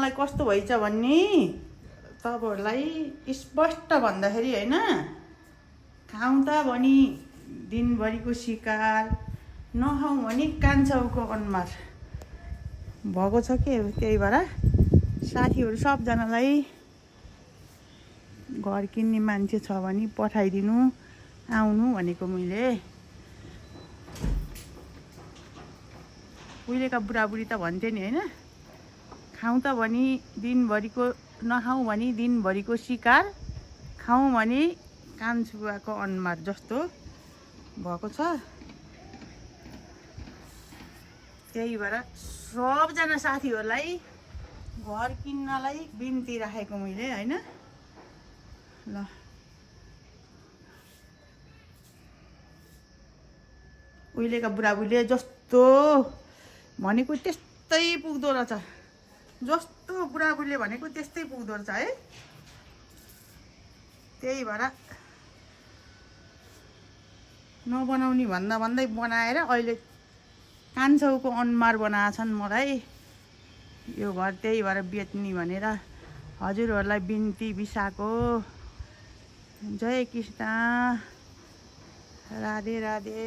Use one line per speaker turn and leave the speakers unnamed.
मलाई कस्तो भइछ भन्ने तपाईँहरूलाई स्पष्ट भन्दाखेरि होइन, खाउँ त भनी दिनभरिको शिकार, नखाउँ भने कान्छाउको अनुहार भएको छ के। त्यही भएर साथीहरू सबजनालाई घर किन्ने मान्छे छ भने पठाइदिनु, आउनु भनेको मैले। उहिलेका बुढाबुढी त भन्थे नि होइन, खाउँ त भनी दिनभरिको, नखाउँ भनी दिनभरिको शिकार, खाउँ भने कान्छुवाको अनुहार जस्तो भएको छ। त्यही भएर सबजना साथीहरूलाई घर किन्नलाई बिन्ती राखेको मैले होइन। ल उहिलेका बुढाबुढीले जस्तो भनेको त्यस्तै पुग्दो रहेछ, जस्तो बुढाबुढीले भनेको त्यस्तै पुग्दो रहेछ है। त्यही भएर नबनाउने भन्दा भन्दै बनाएर अहिले कान्छौको अनुहार बनाएछन् मलाई। यो घर त्यही भएर बेच्ने भनेर हजुरहरूलाई बिन्ती बिसाको। जय कृष्ण, राधे राधे।